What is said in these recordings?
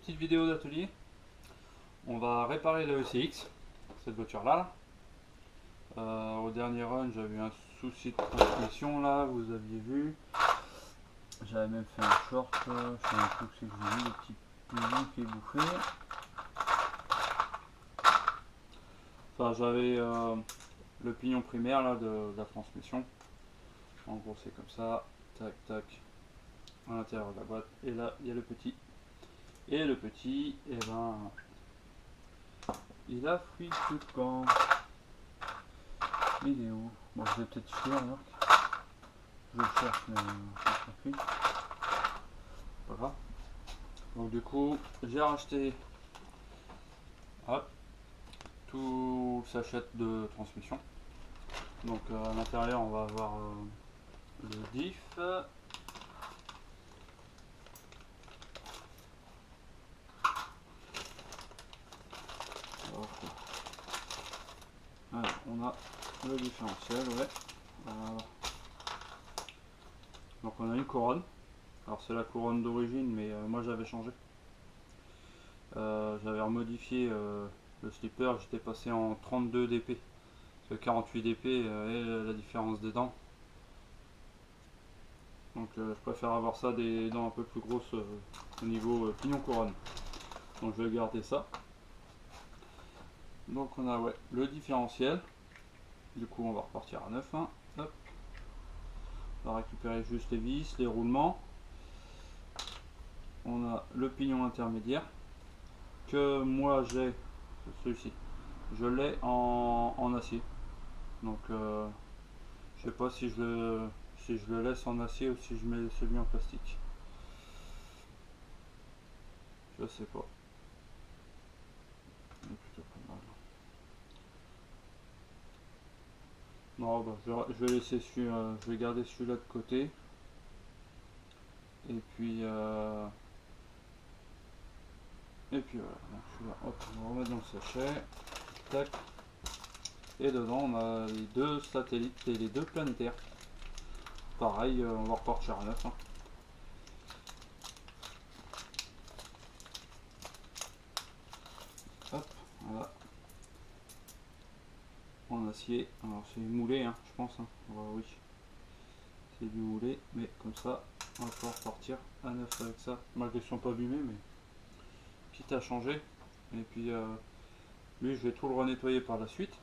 petite vidéo d'atelier. On va réparer le ECX, cette voiture là. Au dernier run, j'avais eu un souci de transmission là, vous aviez vu. J'avais même fait un short, je sais un peu que c'est que j'ai vu, le petit pignon qui est bouffé. Enfin, j'avais le pignon primaire là de la transmission. En gros, c'est comme ça, tac tac, à l'intérieur de la boîte. Et là, il y a le petit. Et le petit, et ben, il a fui tout le camp. Il est où? Bon, je vais peut-être fuir alors. Je le cherche, mais je fuis. Voilà. Donc du coup, j'ai racheté hop, tout le sachet de transmission. Donc à l'intérieur, on va avoir le diff. Alors, on a le différentiel, ouais. Donc on a une couronne. Alors c'est la couronne d'origine, mais moi j'avais changé. J'avais remodifié le slipper, j'étais passé en 32 dp. Parce que 48 dp et la différence des dents. Donc je préfère avoir ça des dents un peu plus grosses au niveau pignon couronne. Donc je vais garder ça. Donc on a ouais, le différentiel. Du coup on va repartir à 9. Hein. Hop. On va récupérer juste les vis, les roulements. On a le pignon intermédiaire que moi j'ai, celui-ci, je l'ai en acier. Donc je sais pas si je le laisse en acier ou si je mets celui en plastique. Je sais pas. Il est plutôt pas mal. Non, bah, je vais laisser celui, je vais garder celui-là de côté. Et puis voilà. Donc celui-là, hop, on va remettre dans le sachet. Tac. Et dedans on a les deux satellites et les deux planétaires. Pareil, on va repartir à 9. Hein. Hop, voilà. En acier. Alors c'est moulé, hein, je pense. Hein. Oui, c'est du moulé, mais comme ça, on va pouvoir partir à 9 avec ça. Malgré qu'ils ne sont pas abîmés, mais quitte à changer. Et puis lui, je vais tout le renettoyer par la suite,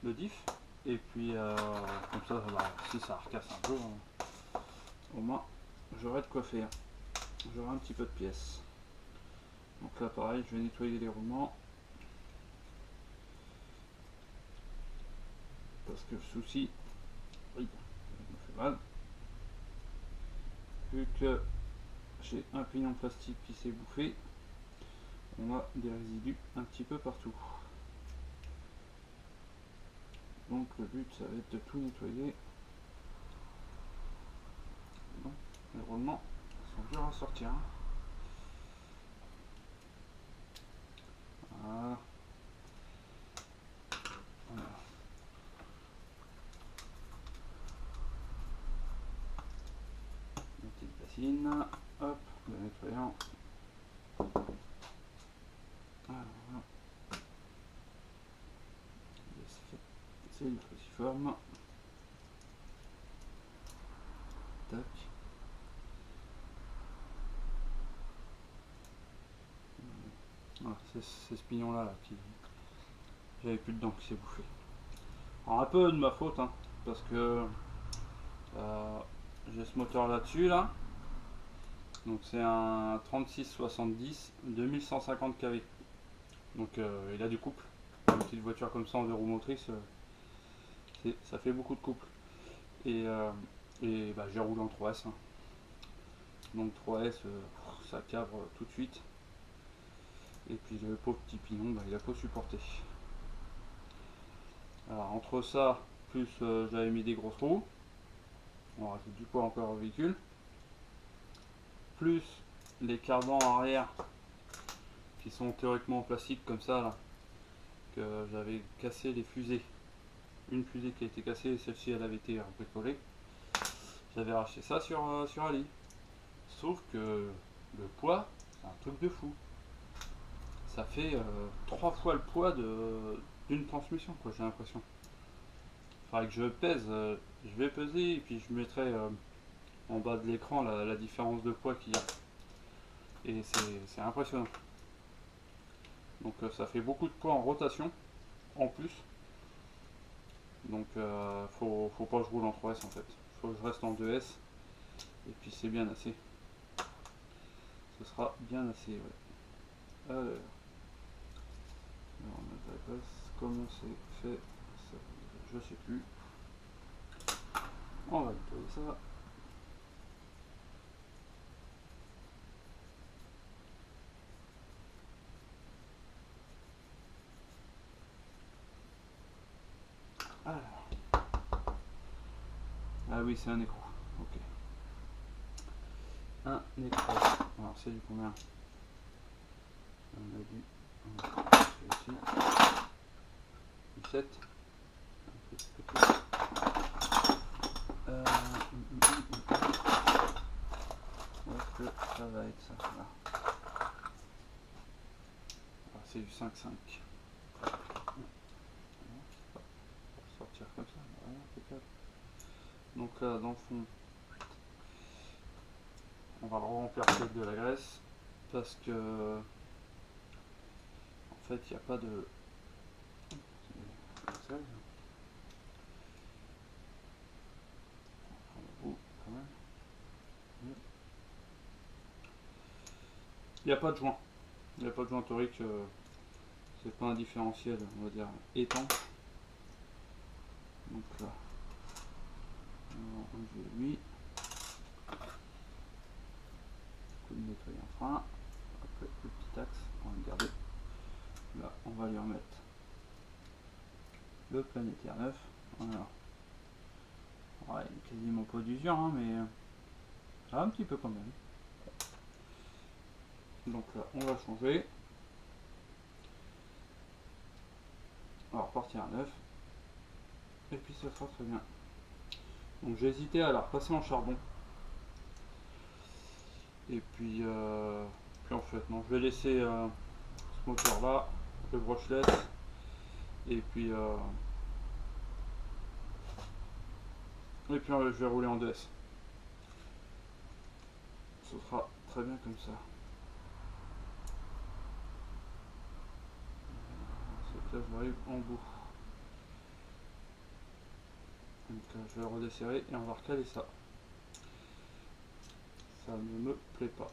le diff. Et puis comme ça, bah, si ça recasse un peu, au moins j'aurai de quoi faire. J'aurai un petit peu de pièces. Donc là, pareil, je vais nettoyer les roulements. Parce que le souci, oui, ça me fait mal. Vu que j'ai un pignon plastique qui s'est bouffé, on a des résidus un petit peu partout. Donc le but, ça va être de tout nettoyer. Bon, les roulements sont durs à sortir. Hein. Voilà. Voilà. Une petite bassine, hop, de nettoyant. Voilà. C'est du cruciforme. Tac. Voilà, c'est ce pignon là, qui j'avais plus de dents qui s'est bouffé. Alors un peu de ma faute, hein, parce que j'ai ce moteur là dessus là. Donc c'est un 3670 2150 kV. Donc il a du couple. Une petite voiture comme ça en 2 roues motrices, ça fait beaucoup de couple. Et bah, j'ai roulé en 3S. Hein. Donc 3S, ça cabre tout de suite. Et puis le pauvre petit pignon, bah, il a pas supporté. Alors entre ça, plus j'avais mis des grosses roues. On rajoute du poids encore au véhicule. Plus les cardans arrière qui sont théoriquement en plastique comme ça là, que j'avais cassé les fusées. Une fusée qui a été cassée et celle-ci elle avait été bricolée. J'avais racheté ça sur Ali. Sauf que le poids C'est un truc de fou. Ça fait 3 fois le poids d'une transmission, quoi, j'ai l'impression. Il faudrait que je pèse, je vais peser et puis je mettrai en bas de l'écran la différence de poids qu'il y a. Et c'est impressionnant. Donc ça fait beaucoup de poids en rotation en plus. Donc faut pas que je roule en 3S en fait. Faut que je reste en 2S. Et puis c'est bien assez. Ce sera bien assez, ouais. Alors on adresse comment c'est fait, ça, je sais plus. On va nettoyer ça. Alors. Ah oui, c'est un écrou. Ok. Un écrou. Alors c'est du combien? On a du celui-ci. Du 7. Un petit. Où est-ce que ça va être ça? Là. Ah, c'est du 5,5. Sortir comme ça. Voilà, impeccable. Donc là, dans le fond, on va le remplir avec de la graisse parce que en fait il n'y a pas de il n'y a pas de joint, il n'y a pas de joint torique, c'est pas un différentiel, on va dire étanche. Donc là on va enlever lui, coup de nettoyer un frein, après le petit axe on va le garder. Là on va lui remettre le planétaire neuf. Voilà. Ouais, quasiment pas d'usure, hein, mais un petit peu quand même. Donc là on va changer. On va repartir à neuf. Et puis ça sera très bien. Donc j'ai hésité à la repasser en charbon. Et puis en fait non, je vais laisser ce moteur là, le brushless. Et puis je vais rouler en 2S. Ce sera très bien comme ça. C'est là j'arrive en bout. Donc je vais le redesserrer et on va recaler ça. Ça ne me plaît pas.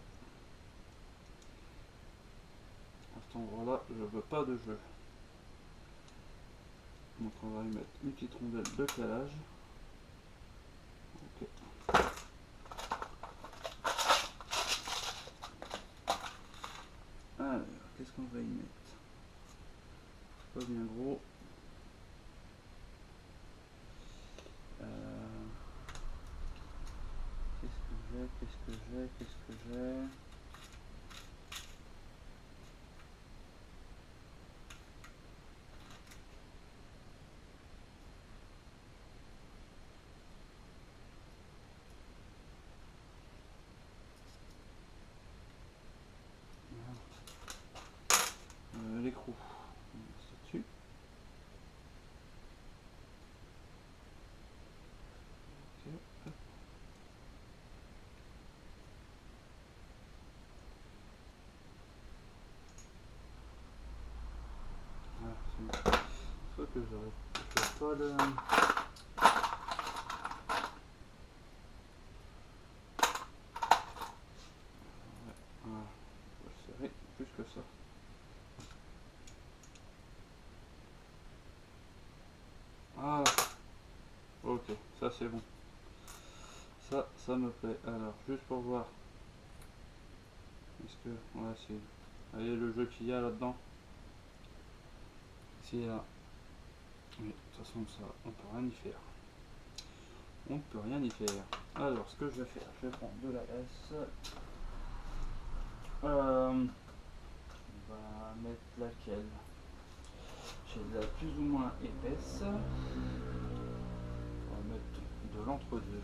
À cet endroit là, je veux pas de jeu. Donc on va y mettre une petite rondelle de calage. Ok. Alors, qu'est-ce qu'on va y mettre? Pas bien gros. Qu'est-ce que j'ai l'écrou. C'est dessus. Okay. Voilà, c'est soit que j'arrive pas le... Voilà, je vais serrer plus que ça. Ah, ok, ça c'est bon. Ça me plaît. Alors, juste pour voir. Est-ce que... Voilà, c'est... Vous voyez le jeu qu'il y a là-dedans. C'est là. Mais de toute façon, ça, on peut rien y faire. On ne peut rien y faire. Alors, ce que je vais faire, je vais prendre de la graisse. On va mettre laquelle? J'ai de la plus ou moins épaisse. On va mettre de l'entre-deux.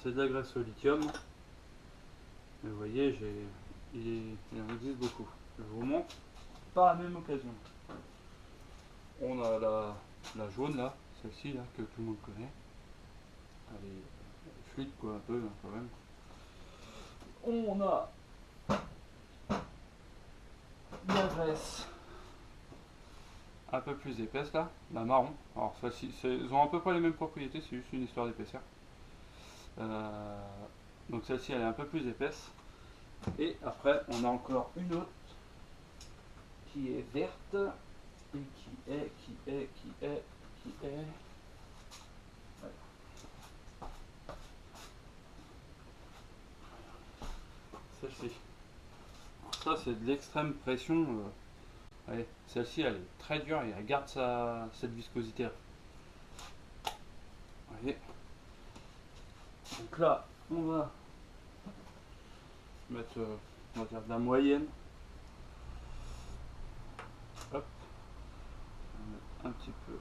c'est de la graisse au lithium. Mais vous voyez, il en existe beaucoup. Je vous montre par la même occasion. On a la jaune là, celle-ci là, que tout le monde connaît. Elle est fluide quoi, un peu hein, quand même. On a la graisse un peu plus épaisse là, la marron. Alors celle-ci, ils ont à peu près les mêmes propriétés, c'est juste une histoire d'épaisseur. Donc celle-ci elle est un peu plus épaisse. Et après on a encore une autre qui est verte et qui est voilà. Celle-ci. Ça c'est de l'extrême pression. Allez, celle-ci elle est très dure et elle garde cette viscosité là. Vous voyez. Donc là on va mettre on va dire de la moyenne. Hop. On va mettre un petit peu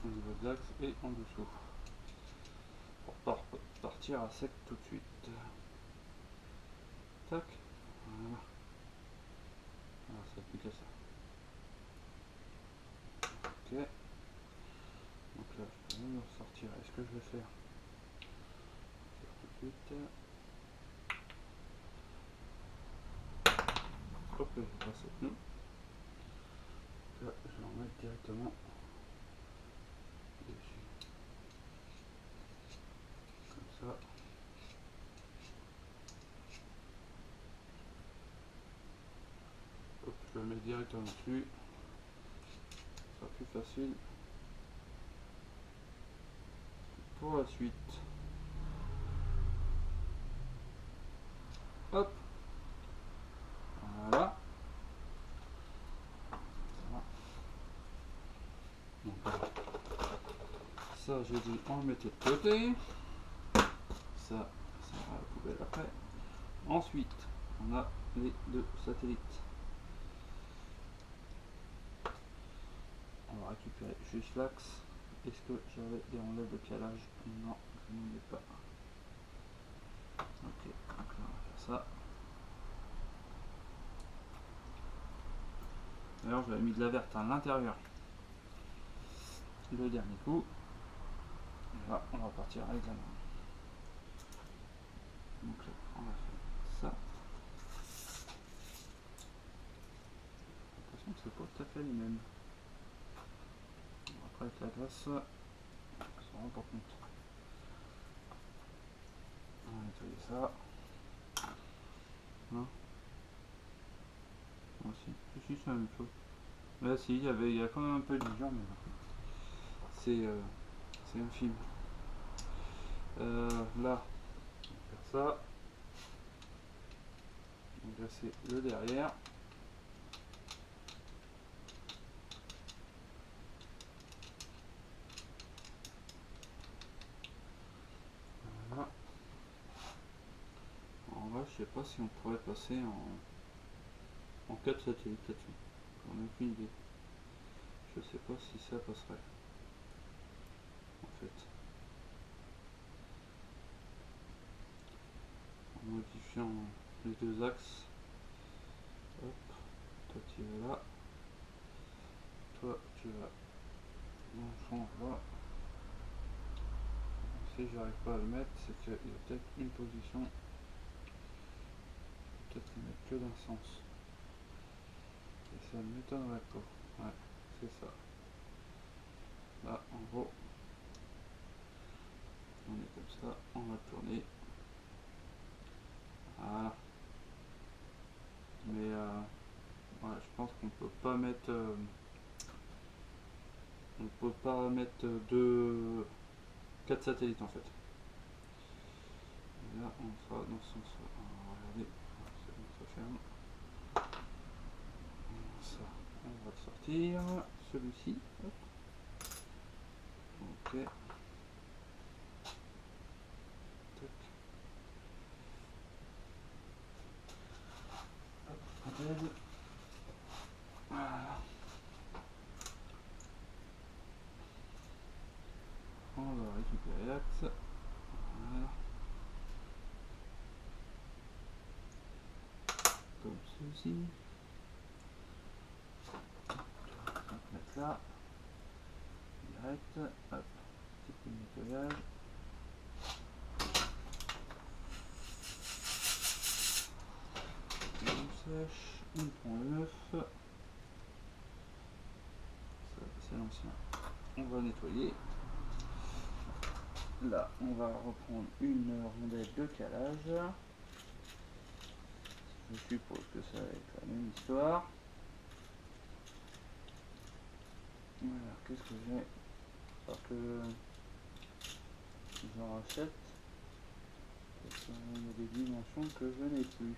au niveau de l'axe et en dessous. Pour partir à sec tout de suite. Tac. Voilà. Alors ça plus qu'à ça. Ok. Donc là je peux même le sortir. Est-ce que je vais faire tout de suite. Hop, je vais passer. Là je vais en mettre directement dessus. Comme ça. Hop, je le mets directement dessus. Ce sera plus facile pour la suite. Hop. Voilà. Donc, ça j'ai dit on le mettait de côté. Ça va à la poubelle après. Ensuite, on a les deux satellites. On va récupérer juste l'axe. Est-ce que j'avais des rondelles de calage? Non, je n'en ai pas. Ok, donc là on va faire ça. D'ailleurs j'avais mis de la verte à l'intérieur. Le dernier coup. Et là on va partir avec la marron. Donc là on va faire ça. J'ai l'impression que c'est pas tout à fait les mêmes. Après avec la graisse, on s'en rend pas compte. On va nettoyer ça. Hein? Ah, si c'est la même chose. Là si, il y a quand même un peu d'usure, mais c'est infime. Là, on va faire ça. Donc là c'est le derrière. Voilà. En vrai, je sais pas si on pourrait passer en 4 satellites là-dessus. J'en ai aucune idée. Je sais pas si ça passerait. En fait. En modifiant les deux axes. Hop. Toi tu vas là. Toi tu vas dans le fond là. Si j'arrive pas à le mettre, c'est qu'il y a peut-être une position. Peut-être le mettre que d'un sens. Et ça ne m'étonnerait pas. Ouais, c'est ça. Là, en gros, on est comme ça, on va tourner. Voilà. Mais voilà, je pense qu'on peut pas mettre deux 4 satellites en fait. Et là on sera dans ce sens là. Regardez, c'est bon, ça ferme. Ça, on va le sortir. Celui-ci. Ok. Tac. Hop, voilà. On va récupérer l'axe. Voilà. aussi. On va mettre là. Direct. Hop. Petit peu de nettoyage. On sèche. On prend le neuf. Ça, c'est l'ancien. On va nettoyer. Là, on va reprendre une rondelle de calage. Je suppose que ça va être la même histoire. Alors, qu'est-ce que j'ai? Parce que j'en rachète. Parce qu'il y a des dimensions que je n'ai plus.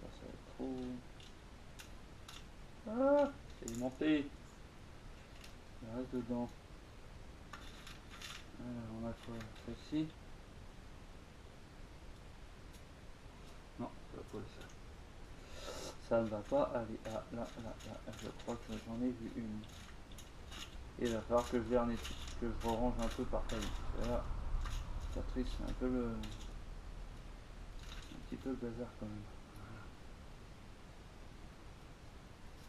Ça va être trop... Ah, c'est monté. Ça reste dedans. Alors, on a quoi? Celle-ci? Non, ça va pas le faire. Ça ne va pas aller. Ah, là. Je crois que j'en ai vu une. Et il va falloir que je vernisse, que je range un peu par taille. Là, cicatrice, c'est un peu le... un petit peu le bazar quand même.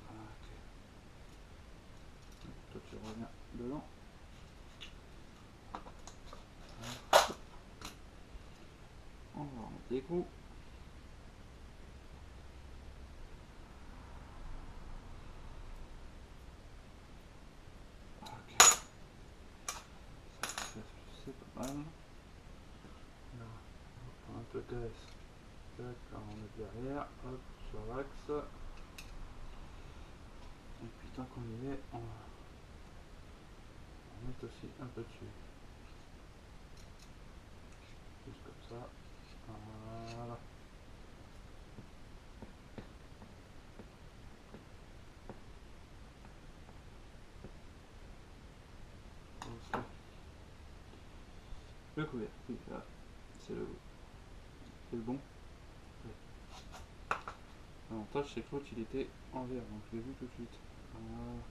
Voilà. Ok. Toi tu reviens dedans. Voilà. On va remettre les coups. Ok. Ça c'est pas mal. Là, on prend un peu de graisse. Tac, là on met derrière. Hop, sur l'axe. Et puis tant qu'on y est, on va mettre aussi un peu dessus. Juste comme ça. Voilà. Le couvert, oui, là, c'est le bon. Ouais. L'avantage c'est que l'autre il était en vert, donc je l'ai vu tout de suite. Voilà.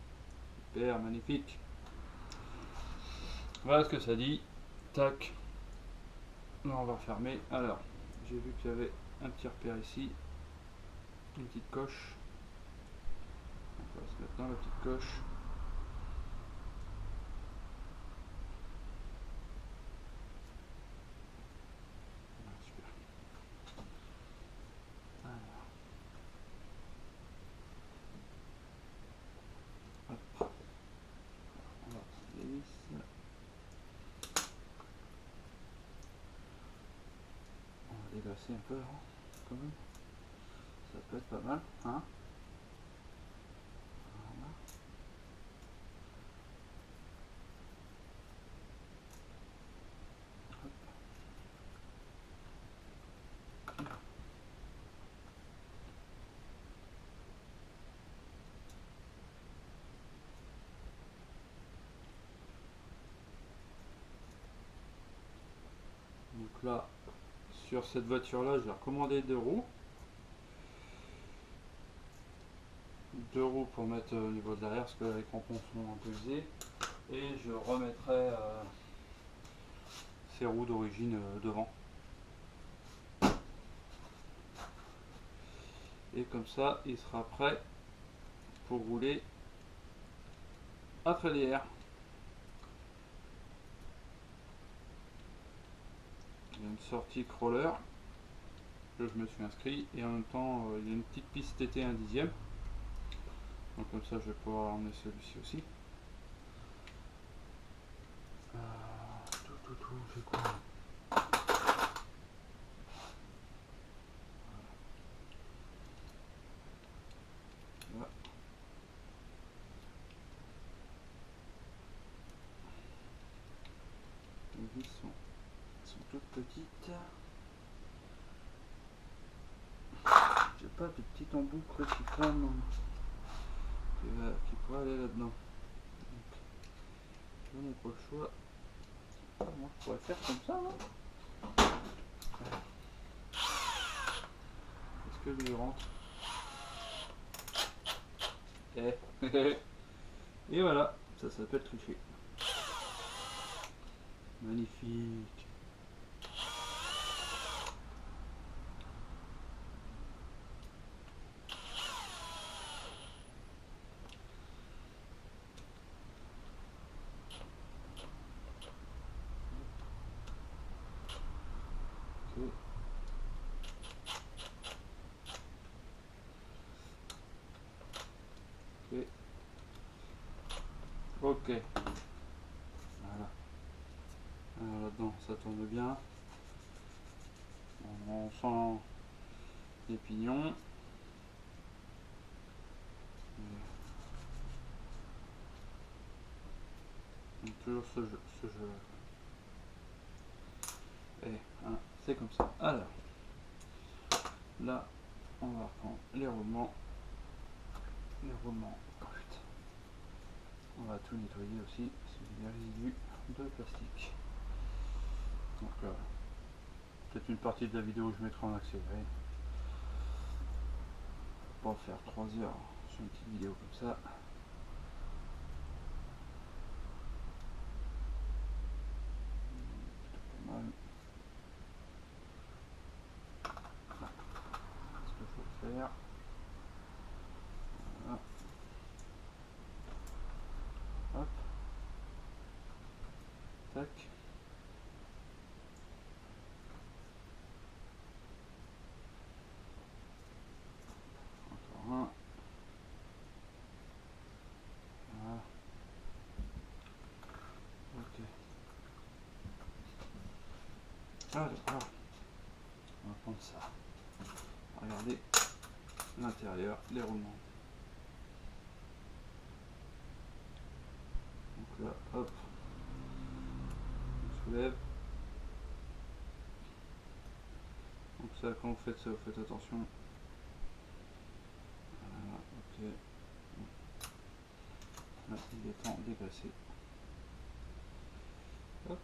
Super, magnifique. Voilà ce que ça dit. Tac. Là on va refermer. Alors, j'ai vu qu'il y avait un petit repère ici. Une petite coche. On va se mettre dans la petite coche. Voilà, super. Alors. Hop. On va prendre les vis. On va déglacer un peu là, quand même. Ça peut être pas mal, hein. Voilà. Hop. Donc là, sur cette voiture là, j'ai recommandé 2 roues. 2 roues pour mettre au niveau de l'arrière parce que les crampons sont un peu usés. Et je remettrai ces roues d'origine devant. Et comme ça, il sera prêt pour rouler à Trélière. Il y a une sortie crawler que je me suis inscrit et en même temps il y a une petite piste TT 1/10. Donc comme ça je vais pouvoir emmener celui-ci aussi. On fait quoi? Voilà. Les vis sont toutes petites. J'ai pas de petit embout cruciflamme qui pourrait aller là-dedans. Je n'ai pas le choix. Moi je pourrais faire comme ça, non? Est-ce que lui rentre? Et voilà, ça s'appelle tricher. Magnifique. Ok. Voilà. Alors là-dedans, ça tourne bien. On sent les pignons. Donc toujours ce jeu. Et hein, c'est comme ça. Alors, là, on va reprendre les roulements. Les roulements. Oh, putain. On va tout nettoyer aussi. C'est des résidus de plastique. Donc là, peut-être une partie de la vidéo je mettrai en accéléré. Pour pas faire 3 heures sur une petite vidéo comme ça. Plutôt pas mal. Ce qu'il faut faire. Voilà. Hop. Tac. Encore un. Voilà. Ok. Alors, on va prendre ça. Regardez l'intérieur, les roulements. Donc là, hop, on soulève. Donc ça, quand vous faites ça, vous faites attention. Voilà, ok. Là, il est temps dégraisser. Hop.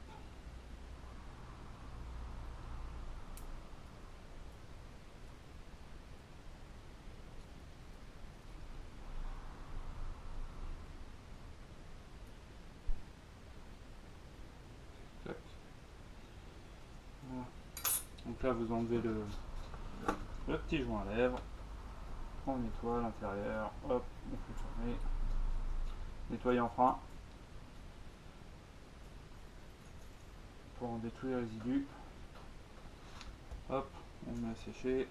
Tac. Voilà. Donc là, vous enlevez le petit joint à lèvres. On nettoie l'intérieur. Hop, on fait tourner. Nettoyer en frein. Pour enlever tous les résidus. Hop, on met à sécher.